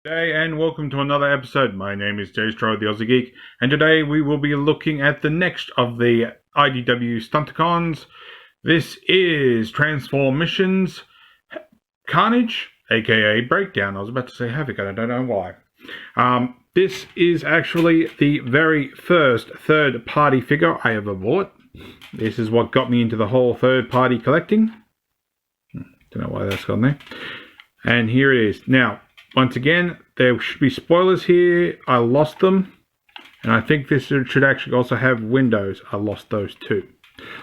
Hey, and welcome to another episode. My name is Daethstro, the Aussie Geek, and today we will be looking at the next of the IDW Stunticons. This is Transformission's Carnage, aka Breakdown. I was about to say Havoc, I don't know why. This is actually the very first third-party figure I ever bought. This is what got me into the whole third-party collecting. Don't know why that's gone there. And here it is. Now, once again, there should be spoilers here. I lost them. And I think this should actually also have windows. I lost those too.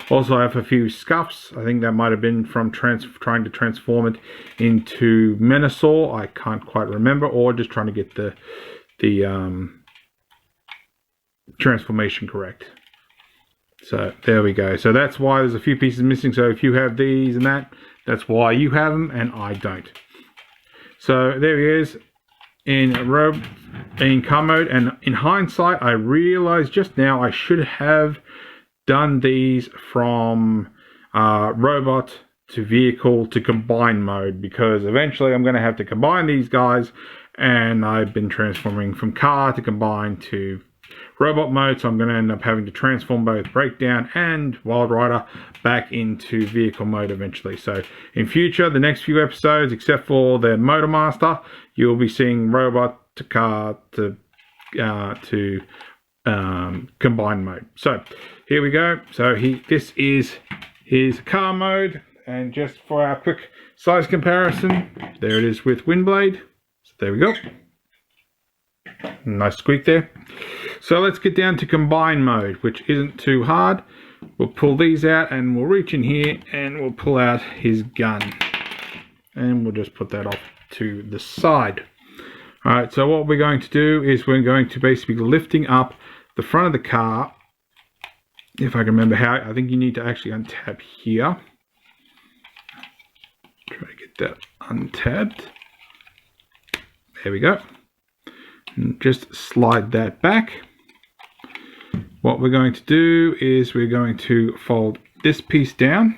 Also, I have a few scuffs. I think that might have been from trying to transform it into Menasor. I can't quite remember. Or just trying to get the transformation correct. So, there we go. So, that's why there's a few pieces missing. So, if you have these and that, that's why you have them and I don't. So there he is in car mode, and in hindsight I realized just now I should have done these from robot to vehicle to combine mode, because eventually I'm going to have to combine these guys, and I've been transforming from car to combine to robot mode, so I'm going to end up having to transform both Breakdown and Wild Rider back into vehicle mode eventually. So in future, the next few episodes, except for the Motor Master, you'll be seeing robot to car to combine mode. So here we go. So this is his car mode, and just for our quick size comparison, there it is with Windblade. So there we go. Nice squeak there. So let's get down to combine mode, which isn't too hard. We'll pull these out and we'll reach in here and we'll pull out his gun. And we'll just put that off to the side. Alright, so what we're going to do is we're going to basically be lifting up the front of the car. If I can remember how, I think you need to actually untap here. Try to get that untabbed. There we go. And just slide that back. What we're going to do is we're going to fold this piece down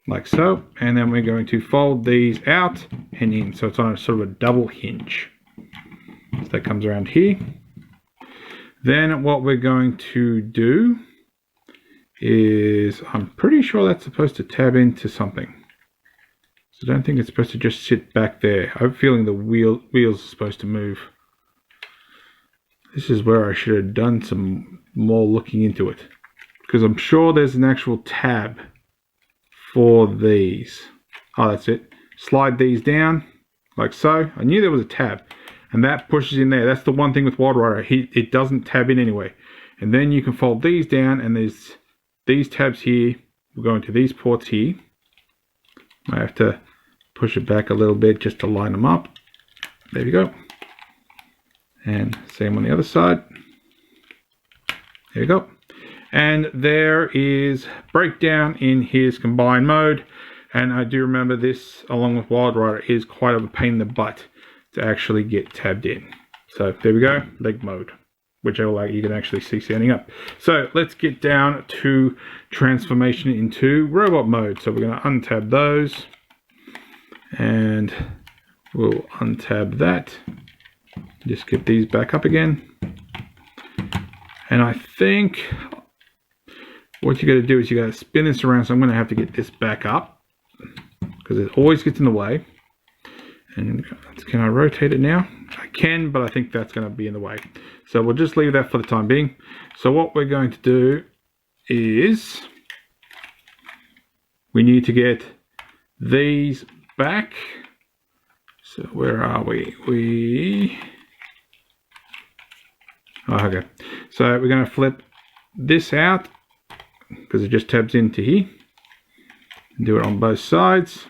like so, and then we're going to fold these out and in, so it's on a sort of a double hinge. So that comes around here. Then what we're going to do is, I'm pretty sure that's supposed to tab into something. So I don't think it's supposed to just sit back there. I have a feeling the wheels are supposed to move. This is where I should have done some more looking into it, because I'm sure there's an actual tab for these. Oh, that's it. Slide these down like so. I knew there was a tab, and that pushes in there. That's the one thing with Wild Rider. It doesn't tab in anyway. And then you can fold these down, and there's these tabs here. We'll go into these ports here. I have to push it back a little bit just to line them up. There we go. And same on the other side. There you go. And there is Breakdown in his combined mode. And I do remember this, along with Wild Rider, is quite of a pain in the butt to actually get tabbed in. So there we go, leg mode, which you can actually see standing up. So let's get down to transformation into robot mode. So we're going to untab those. And we'll untab that. Just get these back up again. And I think what you got to do is you got to spin this around. So I'm going to have to get this back up, because it always gets in the way. And can I rotate it now? I can, but I think that's going to be in the way. So we'll just leave that for the time being. So what we're going to do is we need to get these back. So where are we? Oh, okay. So we're going to flip this out, because it just tabs into here. Do it on both sides.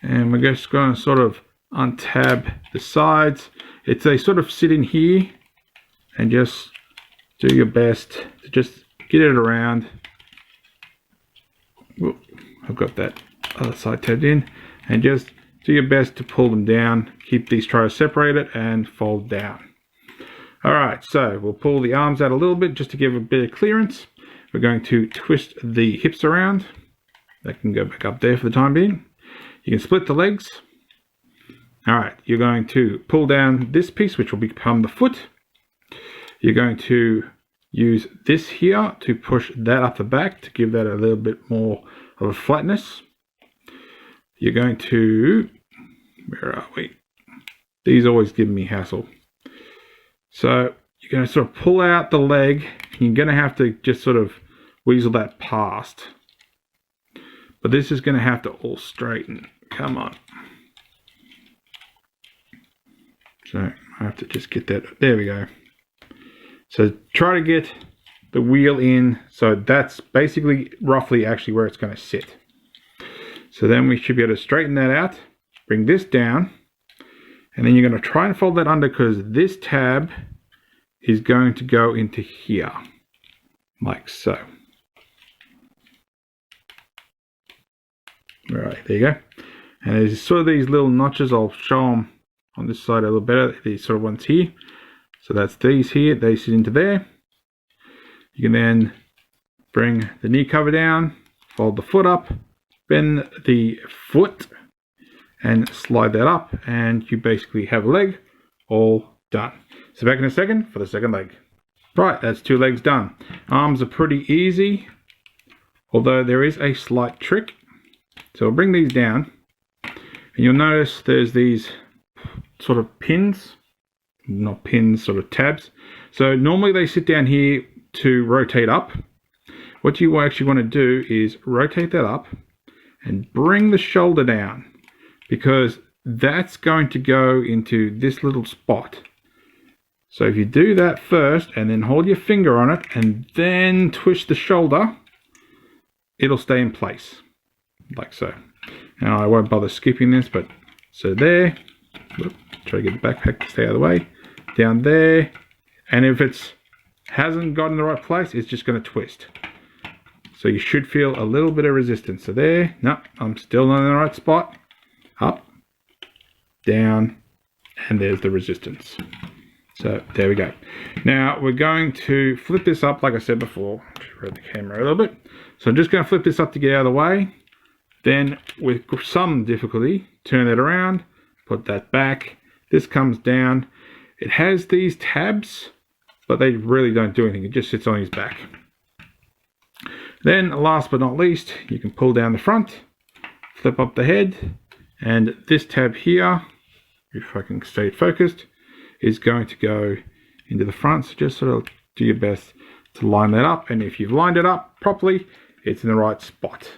And we're just going to sort of untab the sides. They sort of sit in here, and just do your best to just get it around. Whoop, I've got that other side tabbed in, and just do your best to pull them down. Keep these tries separated and fold down. Alright, so we'll pull the arms out a little bit just to give a bit of clearance. We're going to twist the hips around. That can go back up there for the time being. You can split the legs. All right, you're going to pull down this piece, which will become the foot. You're going to use this here to push that up the back to give that a little bit more of a flatness. You're going to, where are we? These always give me hassle. So you're going to sort of pull out the leg. You're going to have to just sort of weasel that past. But this is going to have to all straighten. Come on. So I have to just get that. There we go. So try to get the wheel in. So that's basically roughly actually where it's going to sit. So then we should be able to straighten that out. Bring this down. And then you're going to try and fold that under because this tab is going to go into here. Like so. All right, there you go. And there's sort of these little notches. I'll show them on this side a little better. These sort of ones here. So that's these here. They sit into there. You can then bring the knee cover down, fold the foot up, bend the foot, and slide that up. And you basically have a leg all done. So back in a second for the second leg. Right, that's 2 legs done. Arms are pretty easy, although there is a slight trick. So I'll bring these down, and you'll notice there's these sort of pins, not pins, sort of tabs. So normally they sit down here to rotate up. What you actually want to do is rotate that up and bring the shoulder down, because that's going to go into this little spot. So if you do that first and then hold your finger on it and then twist the shoulder, it'll stay in place. Like so. Now I won't bother skipping this, but so there. Whoop, try to get the backpack to stay out of the way. Down there. And if it hasn't got in the right place, it's just going to twist. So you should feel a little bit of resistance. So there. No, I'm still not in the right spot. Up. Down. And there's the resistance. So there we go. Now we're going to flip this up, like I said before. Just rotate the camera a little bit. So I'm just going to flip this up to get out of the way. Then, with some difficulty, turn it around, put that back. This comes down. It has these tabs, but they really don't do anything. It just sits on his back. Then, last but not least, you can pull down the front, flip up the head, and this tab here, if I can stay focused, is going to go into the front. So just sort of do your best to line that up. And if you've lined it up properly, it's in the right spot.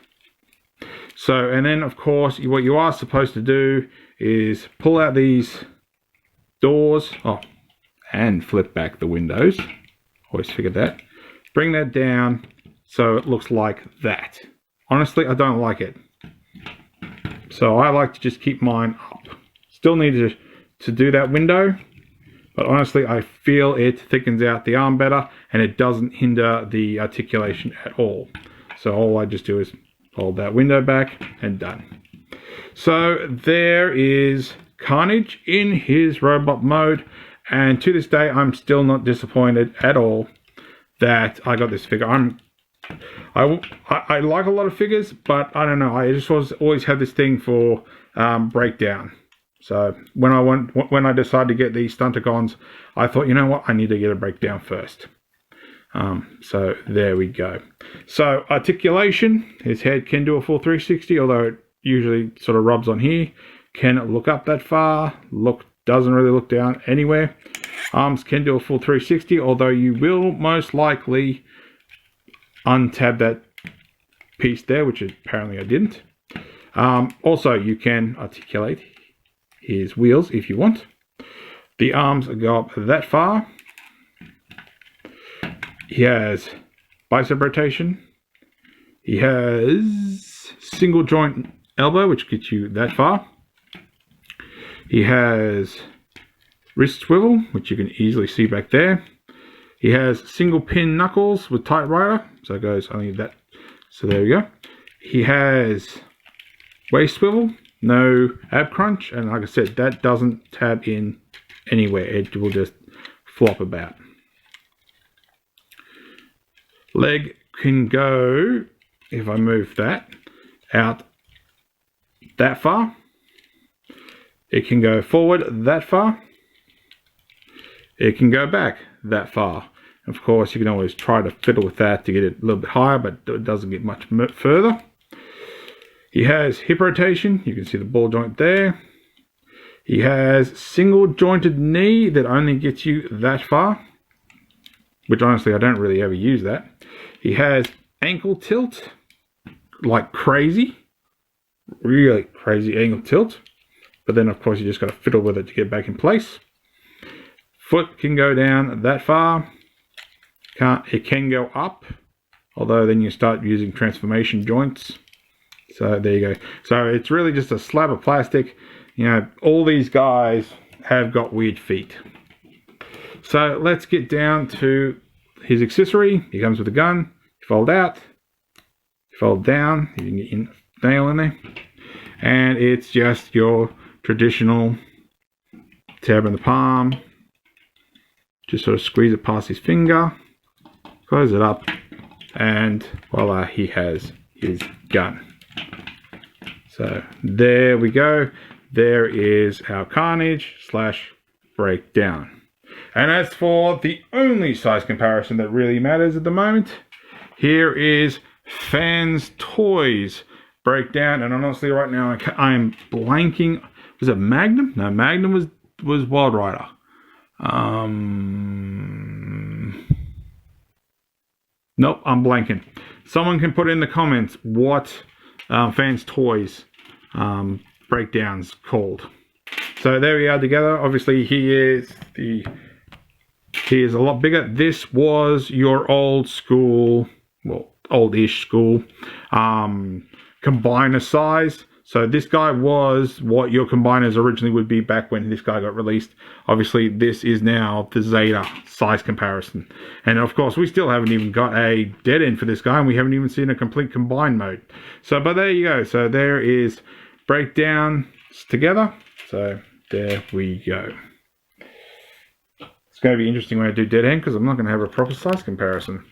So, and then of course, what you are supposed to do is pull out these doors, and flip back the windows. Always figured that. Bring that down so it looks like that. Honestly, I don't like it. So I like to just keep mine up. Still need to do that window, but honestly, I feel it thickens out the arm better and it doesn't hinder the articulation at all. So all I just do is hold that window back and done. So there is Carnage in his robot mode, and to this day I'm still not disappointed at all that I got this figure. I like a lot of figures, but I don't know, I just always had this thing for breakdown. So when I decided to get these Stunticons, I thought, you know what, I need to get a breakdown first. So there we go. So articulation, his head can do a full 360, although it usually sort of rubs on here. Can look up that far, doesn't really look down anywhere. Arms can do a full 360, although you will most likely untab that piece there, which apparently I didn't. Also, you can articulate his wheels if you want. The arms go up that far. He has bicep rotation. He has single joint elbow, which gets you that far. He has wrist swivel, which you can easily see back there. He has single pin knuckles with tight rider, so it goes only that. So there we go. He has waist swivel, no ab crunch, and like I said, that doesn't tab in anywhere. It will just flop about. Leg can go, if I move that, out that far. It can go forward that far. It can go back that far. Of course, you can always try to fiddle with that to get it a little bit higher, but it doesn't get much further. He has hip rotation. You can see the ball joint there. He has single jointed knee that only gets you that far, which honestly I don't really ever use that. He has ankle tilt like crazy, really crazy ankle tilt, but then of course you just got to fiddle with it to get back in place. Foot can go down that far. It can go up, although then you start using transformation joints. So there you go. So it's really just a slab of plastic. You know, all these guys have got weird feet. So let's get down to his accessory. He comes with a gun. You fold out. You fold down. You can get your nail in there. And it's just your traditional tab in the palm. Just sort of squeeze it past his finger. Close it up. And voila, he has his gun. So there we go. There is our Carnage / breakdown. And as for the only size comparison that really matters at the moment, here is Fans Toys breakdown. And honestly, right now I'm blanking. Was it Magnum? No, Magnum was Wild Rider. Nope, I'm blanking. Someone can put in the comments what Fans Toys breakdowns called. So there we are together. Obviously he is a lot bigger. This was your old school, well, old-ish school combiner size. So this guy was what your combiners originally would be back when this guy got released. Obviously this is now the Zeta size comparison. And of course we still haven't even got a dead end for this guy, and we haven't even seen a complete combine mode. So but there you go. So there is breakdowns together. So there we go. It's going to be interesting when I do dead end, because I'm not going to have a proper size comparison.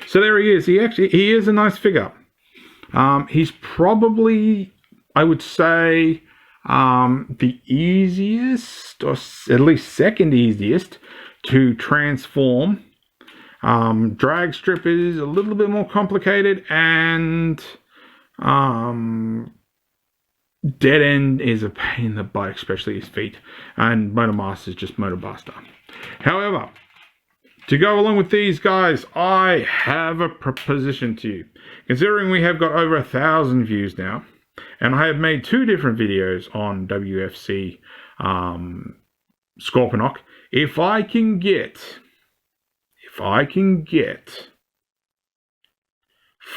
So there he is. He is a nice figure. He's probably, I would say, the easiest, or at least second easiest, to transform. Drag strip is a little bit more complicated, and dead end is a pain in the butt, especially his feet. And Motor Master is just Motor Buster. However, to go along with these guys, I have a proposition to you. Considering we have got over 1,000 views now, and I have made 2 different videos on WFC Scorponok, if I can get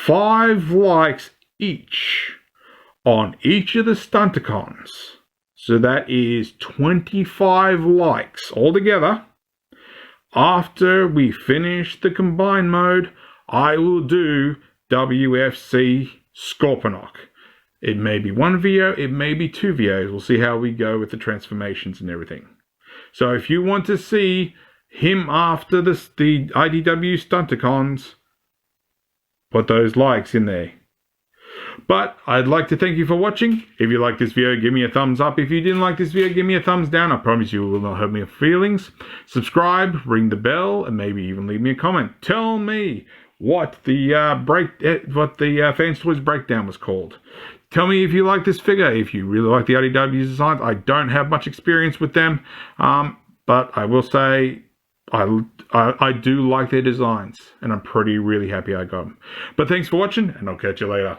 5 likes each on each of the Stunticons, so that is 25 likes altogether. After we finish the combine mode, I will do WFC Scorponok. It may be 1 video, it may be 2 videos. We'll see how we go with the transformations and everything. So if you want to see him after the IDW Stunticons, put those likes in there. But I'd like to thank you for watching. If you like this video, give me a thumbs up. If you didn't like this video, give me a thumbs down. I promise you it will not hurt my feelings. Subscribe, ring the bell, and maybe even leave me a comment. Tell me what the Fans Toys breakdown was called. Tell me if you like this figure, if you really like the IDW designs. I don't have much experience with them, but I will say I do like their designs, and I'm really happy I got them. But thanks for watching, and I'll catch you later.